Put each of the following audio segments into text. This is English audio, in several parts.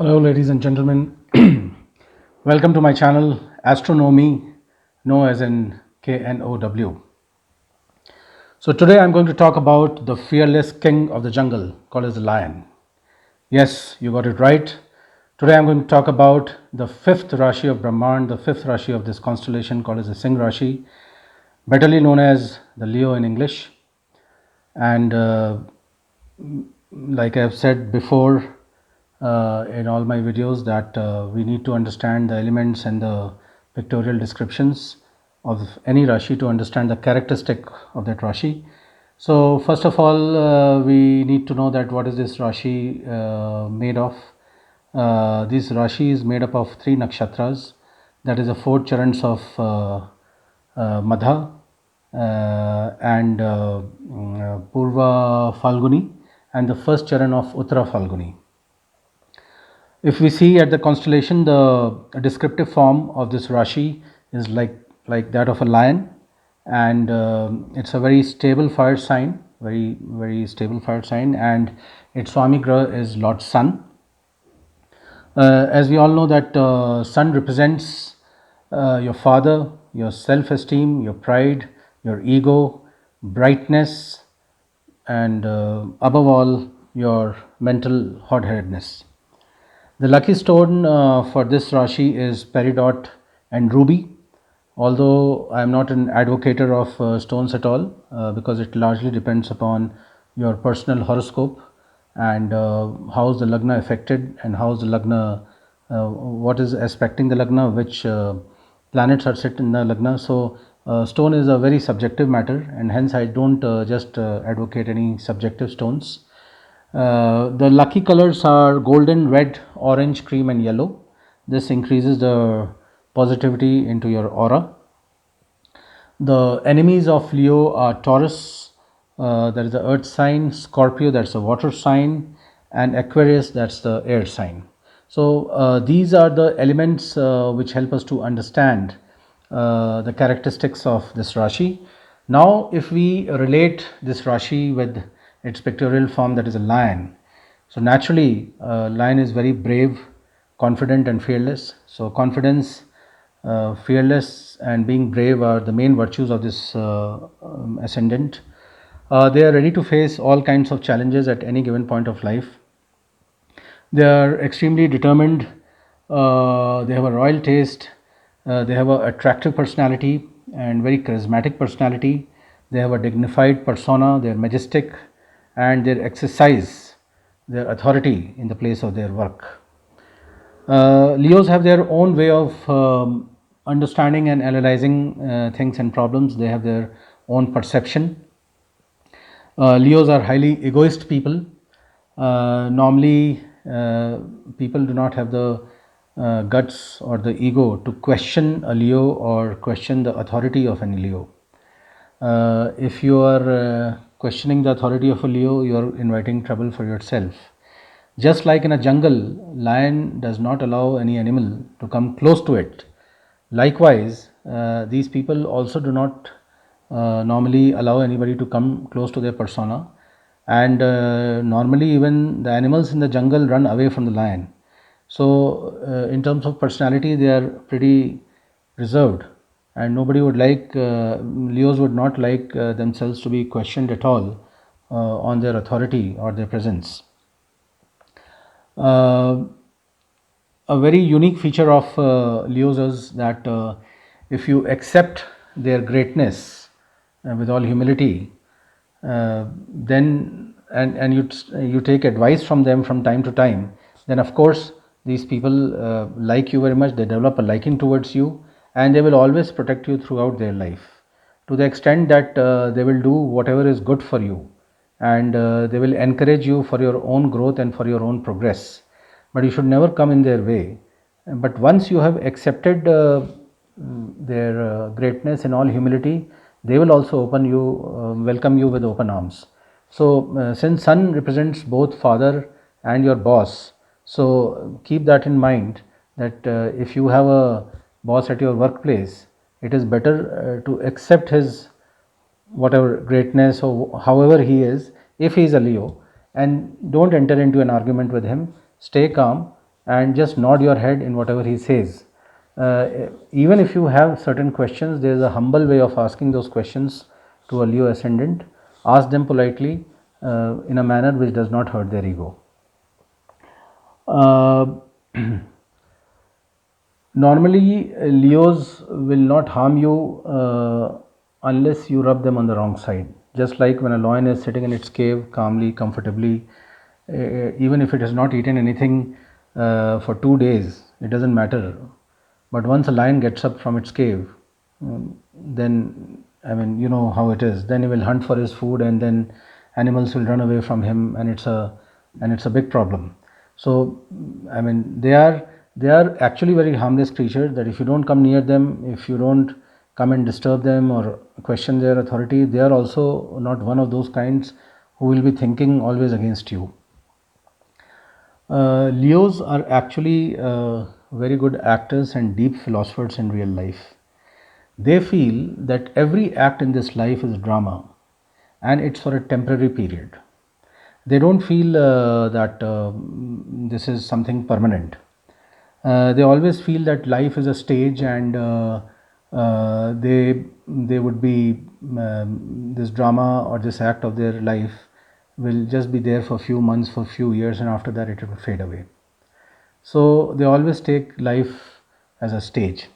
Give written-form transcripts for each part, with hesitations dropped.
Hello, ladies and gentlemen. Welcome to my channel, Astronomy, know as in KNOW. So, today I'm going to talk about the fearless king of the jungle, called as the lion. Yes, you got it right. Today I'm going to talk about the fifth Rashi of Brahman, the fifth Rashi of this constellation, called as the Singh Rashi, betterly known as the Leo in English. And like I've said before in all my videos, that we need to understand the elements and the pictorial descriptions of any Rashi to understand the characteristic of that Rashi. So first of all, we need to know that what is this Rashi made of. This Rashi is made up of three nakshatras, that is the four charans of Madha and Purva Falguni, and the first charan of Uttara Falguni. If we see at the constellation, the descriptive form of this Rashi is like that of a lion, and it's a very stable fire sign, very stable fire sign, and its Swami Graha is Lord Sun. As we all know that Sun represents your father, your self-esteem, your pride, your ego, brightness, and above all, your mental hot-headedness. The lucky stone for this Rashi is peridot and ruby. Although I am not an advocator of stones at all, because it largely depends upon your personal horoscope and how is the lagna affected, and how is the lagna, what is aspecting the lagna, which planets are set in the lagna. So stone is a very subjective matter, and hence I don't just advocate any subjective stones. The lucky colors are golden, red, orange, cream, and yellow. This increases the positivity into your aura. The enemies of Leo are Taurus, that is the earth sign, Scorpio, that's the water sign, and Aquarius, that's the air sign. So these are the elements which help us to understand the characteristics of this Rashi. Now, if we relate this Rashi with its pictorial form, that is a lion. So naturally, lion is very brave, confident, and fearless. So confidence, fearless, and being brave are the main virtues of this ascendant. They are ready to face all kinds of challenges at any given point of life. They are extremely determined. They have a royal taste. They have an attractive personality and very charismatic personality. They have a dignified persona. They are majestic, and they exercise their authority in the place of their work. Leos have their own way of understanding and analyzing things and problems. They have their own perception. Leos are highly egoist people. Normally, people do not have the guts or the ego to question a Leo or question the authority of an Leo. If you are questioning the authority of a Leo, you are inviting trouble for yourself. Just like in a jungle, lion does not allow any animal to come close to it. Likewise, these people also do not normally allow anybody to come close to their persona, and normally even the animals in the jungle run away from the lion. So in terms of personality, they are pretty reserved, and nobody would like, Leos would not like themselves to be questioned at all on their authority or their presence. Uh, a very unique feature of Leos is that if you accept their greatness with all humility, then and you take advice from them from time to time, then of course these people like you very much. They develop a liking towards you, and they will always protect you throughout their life, to the extent that they will do whatever is good for you, and they will encourage you for your own growth and for your own progress, but you should never come in their way. But once you have accepted their greatness in all humility, they will also welcome you with open arms. So since Sun represents both father and your boss, so keep that in mind, that if you have a boss at your workplace, it is better to accept his whatever greatness or however he is, if he is a Leo, and don't enter into an argument with him. Stay calm, and just nod your head in whatever he says. Even if you have certain questions, there is a humble way of asking those questions to a Leo ascendant. Ask them politely in a manner which does not hurt their ego. Uh, Normally, Leos will not harm you unless you rub them on the wrong side. Just like when a lion is sitting in its cave calmly, comfortably, even if it has not eaten anything for 2 days, it doesn't matter. But once a lion gets up from its cave, then I mean, you know how it is. Then he will hunt for his food, and then animals will run away from him, and it's a big problem. So I mean, they are actually very harmless creatures. That if you don't come near them, if you don't come and disturb them or question their authority, they are also not one of those kinds who will be thinking always against you. Leos are actually very good actors and deep philosophers in real life. They feel that every act in this life is drama and it's for a temporary period. They don't feel that this is something permanent. They always feel that life is a stage, and they would be this drama or this act of their life will just be there for a few months, for a few years, and after that it will fade away. So they always take life as a stage.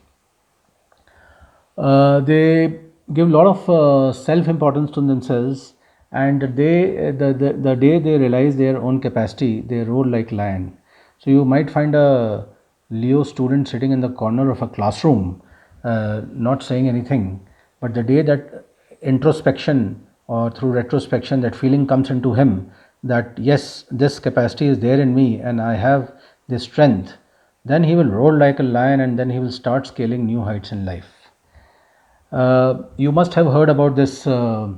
They give a lot of self importance to themselves, and the day they realize their own capacity, they roar like lion. So you might find a Leo student sitting in the corner of a classroom, not saying anything, but the day that introspection or through retrospection that feeling comes into him that yes, this capacity is there in me and I have this strength, then he will roar like a lion, and then he will start scaling new heights in life. You must have heard about this uh,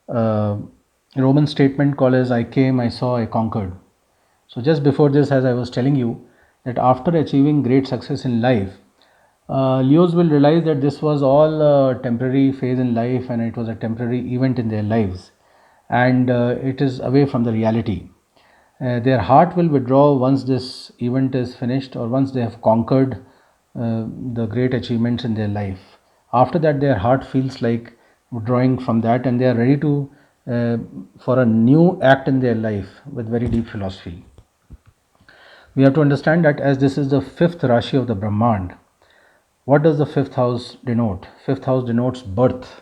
Roman statement called as I came, I saw, I conquered. So, just before this, as I was telling you, that after achieving great success in life, Leos will realize that this was all a temporary phase in life and it was a temporary event in their lives, and it is away from the reality. Their heart will withdraw once this event is finished or once they have conquered the great achievements in their life. After that, their heart feels like withdrawing from that, and they are ready to for a new act in their life with very deep philosophy. We have to understand that as this is the fifth Rashi of the Brahmand, what does the fifth house denote? Fifth house denotes birth,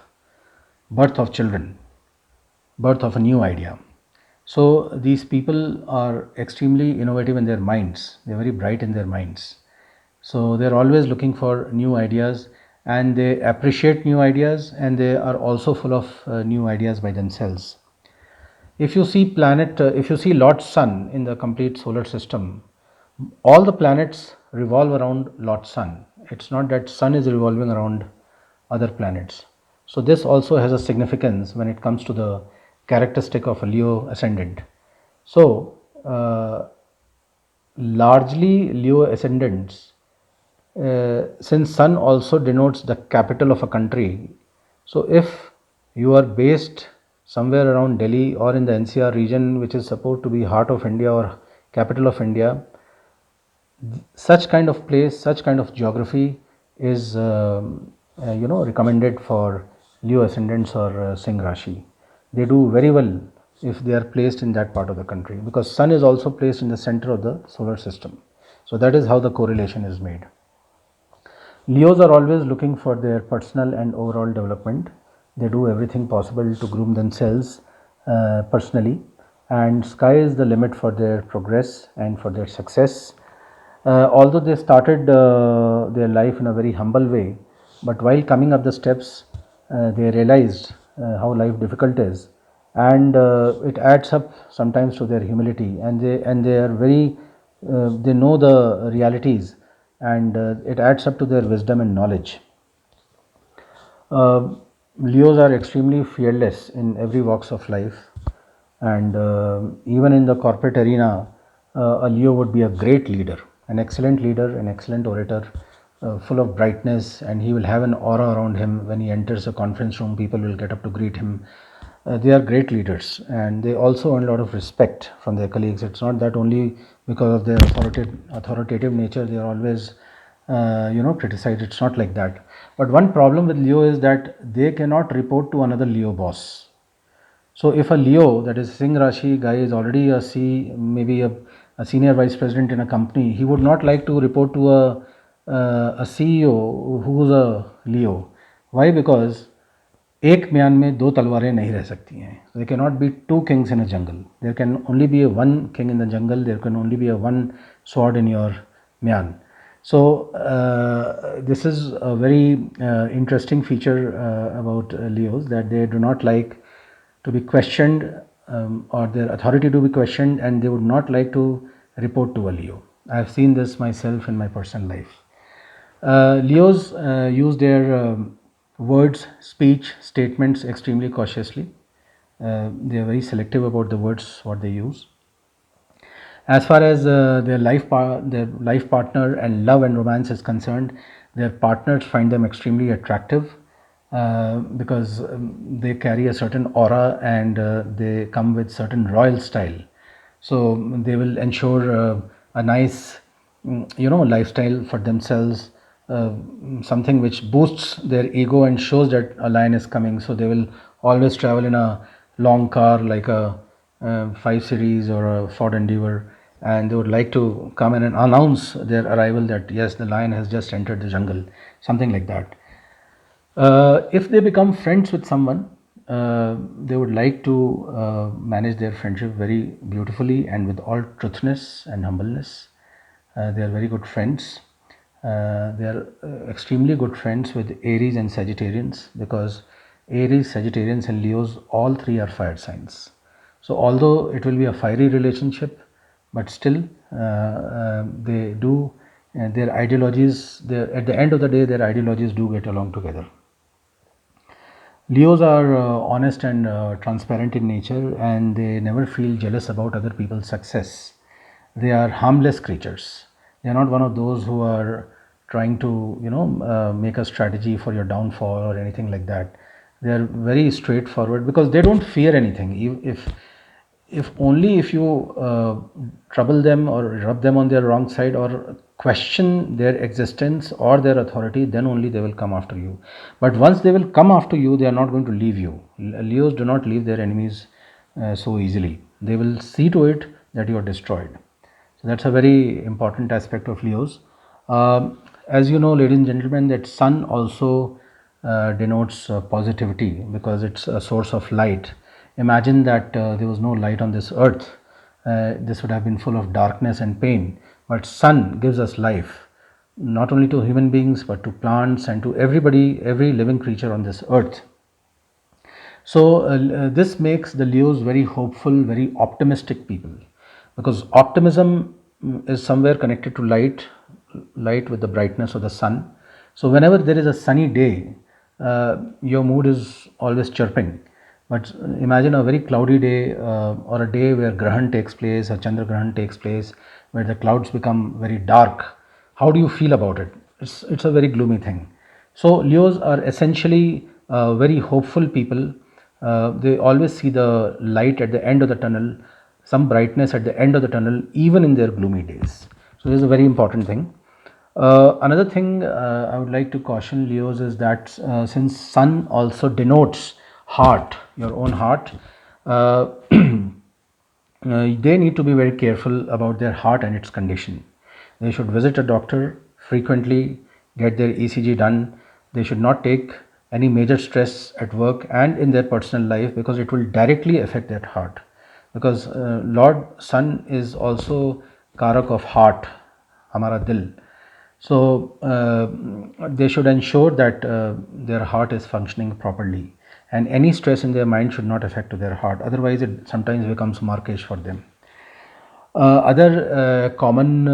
birth of children, birth of a new idea. So these people are extremely innovative in their minds. They're very bright in their minds. So they're always looking for new ideas, and they appreciate new ideas, and they are also full of new ideas by themselves. If you see Lord's sun in the complete solar system, all the planets revolve around Lord's sun. It's not that sun is revolving around other planets. So this also has a significance when it comes to the characteristic of a Leo ascendant. So largely Leo ascendants, since sun also denotes the capital of a country, so if you are based somewhere around Delhi or in the NCR region, which is supposed to be heart of India or capital of India, such kind of place, such kind of geography is recommended for Leo ascendants or Singh Rashi. They do very well if they are placed in that part of the country, because sun is also placed in the center of the solar system. So that is how the correlation is made. Leos are always looking for their personal and overall development. They do everything possible to groom themselves personally, and sky is the limit for their progress and for their success. Although they started their life in a very humble way, but while coming up the steps, they realized how life difficult is, and it adds up sometimes to their humility, and they are very they know the realities, and it adds up to their wisdom and knowledge. Uh, Leos are extremely fearless in every walks of life, and even in the corporate arena, a Leo would be a great leader, an excellent leader, an excellent orator, full of brightness, and he will have an aura around him. When he enters a conference room, people will get up to greet him. they are great leaders, and they also earn a lot of respect from their colleagues. It's not that only because of their authoritative nature they are always criticized. It's not like that. But one problem with Leo is that they cannot report to another Leo boss. So if a Leo, that is Singh Rashi guy, is already maybe a senior vice president in a company, he would not like to report to a CEO who's a Leo. Why? Because एक म्यान में दो तलवारें नहीं रह सकती हैं. There cannot be two kings in a jungle. There can only be a one king in the jungle. There can only be a one sword in your myan. So this is a very interesting feature about Leos, that they do not like to be questioned, or their authority to be questioned, and they would not like to report to a Leo. I have seen this myself in my personal life. Leos use their words, speech, statements extremely cautiously. They are very selective about the words what they use. As far as their life partner and love and romance is concerned, their partners find them extremely attractive, because they carry a certain aura, and they come with certain royal style. So they will ensure a nice lifestyle for themselves, something which boosts their ego and shows that a lion is coming. So they will always travel in a long car, like a 5 Series or a Ford Endeavour, and they would like to come in and announce their arrival, that yes, the lion has just entered the jungle, something like that. If they become friends with someone, they would like to manage their friendship very beautifully and with all truthness and humbleness. They are very good friends. They are extremely good friends with Aries and Sagittarians, because Aries, Sagittarians, and Leos, all three are fire signs. So although it will be a fiery relationship, but still they do, their ideologies, at the end of the day, their ideologies do get along together. Leos are honest and transparent in nature, and they never feel jealous about other people's success. They are harmless creatures. They are not one of those who are trying to, make a strategy for your downfall or anything like that. They are very straightforward, because they don't fear anything. If only if you trouble them or rub them on their wrong side, or question their existence or their authority, then only they will come after you. But once they will come after you, they are not going to leave you. Leos do not leave their enemies so easily. They will see to it that you are destroyed. So that's a very important aspect of Leos. As you know, ladies and gentlemen, that sun also denotes positivity, because it's a source of light. Imagine that there was no light on this earth. This would have been full of darkness and pain. But sun gives us life, not only to human beings, but to plants and to everybody, every living creature on this earth. So this makes the Leos very hopeful, very optimistic people, because optimism is somewhere connected to light with the brightness of the sun. So whenever there is a sunny day, your mood is always chirping. But imagine a very cloudy day, or a day where Grahan takes place, a Chandra Grahan takes place, where the clouds become very dark. How do you feel about it? It's a very gloomy thing. So Leos are essentially very hopeful people. They always see the light at the end of the tunnel, some brightness at the end of the tunnel, even in their gloomy days. So this is a very important thing. Another thing I would like to caution Leos is that since sun also denotes heart, your own heart, they need to be very careful about their heart and its condition. They should visit a doctor frequently, get their ECG done. They should not take any major stress at work and in their personal life, because it will directly affect their heart. Because Lord Sun is also Karak of heart, Hamara Dil. So they should ensure that their heart is functioning properly, and any stress in their mind should not affect to their heart. Otherwise, it sometimes becomes markish for them. Other common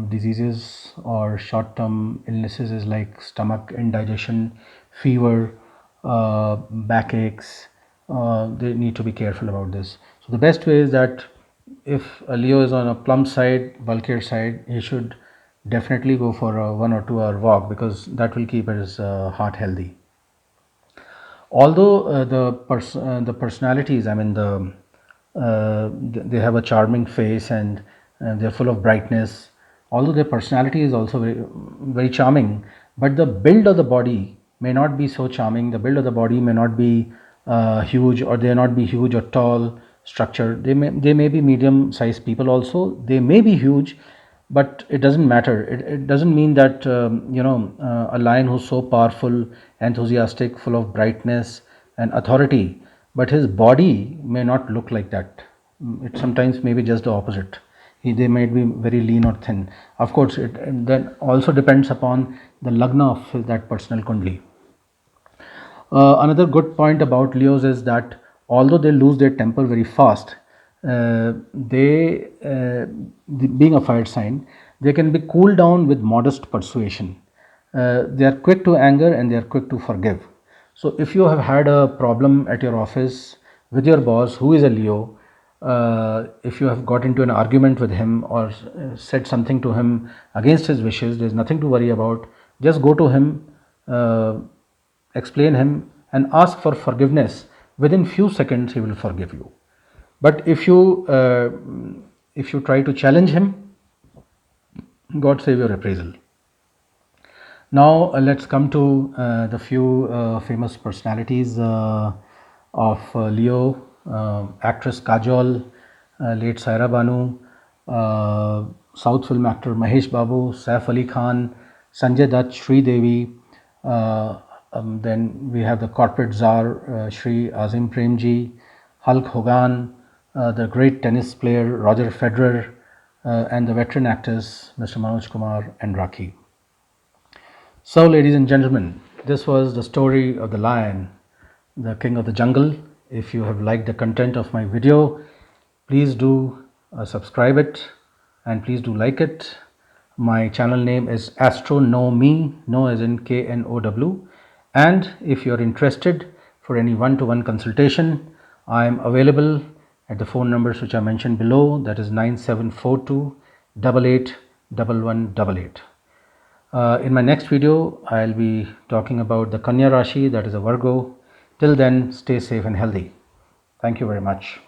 diseases or short-term illnesses is like stomach indigestion, fever, backaches. They need to be careful about this. So the best way is that if a Leo is on a plump side, bulkier side, he should definitely go for a 1 or 2 hour walk, because that will keep his heart healthy. Although the personalities, I mean they have a charming face and they're full of brightness. Although their personality is also very charming, but the build of the body may not be so charming. The build of the body may not be huge, or they may not be huge or tall structure. They may be medium sized people also. They may be huge, but it doesn't matter. It doesn't mean that a lion who's so powerful, enthusiastic, full of brightness and authority, but his body may not look like that. It sometimes may be just the opposite. They might be very lean or thin. Of course, it then also depends upon the lagna of that personal kundli. Another good point about Leos is that although they lose their temper very fast, being a fire sign, they can be cooled down with modest persuasion. They are quick to anger and they are quick to forgive. So, if you have had a problem at your office with your boss who is a Leo, if you have got into an argument with him or said something to him against his wishes, there is nothing to worry about. Just go to him, explain him, and ask for forgiveness. Within few seconds he will forgive you. But if you try to challenge him, God save your reprisal. Now let's come to the few famous personalities of Leo. Actress Kajol, late Saira Banu, South film actor Mahesh Babu, Saif Ali Khan, Sanjay Dutt, Sri Devi. Then we have the corporate czar Shri Azim Premji, Hulk Hogan, the great tennis player Roger Federer, and the veteran actors Mr. Manoj Kumar and Rakhi. So, ladies and gentlemen, this was the story of the lion, the king of the jungle. If you have liked the content of my video, please do subscribe it and please do like it. My channel name is Astro Know Me, no as in KNOW. And if you are interested for any one-to-one consultation, I am available at the phone numbers which I mentioned below, that is 9742 881188. In my next video, I'll be talking about the Kanya Rashi, that is a Virgo. Till then, stay safe and healthy. Thank you very much.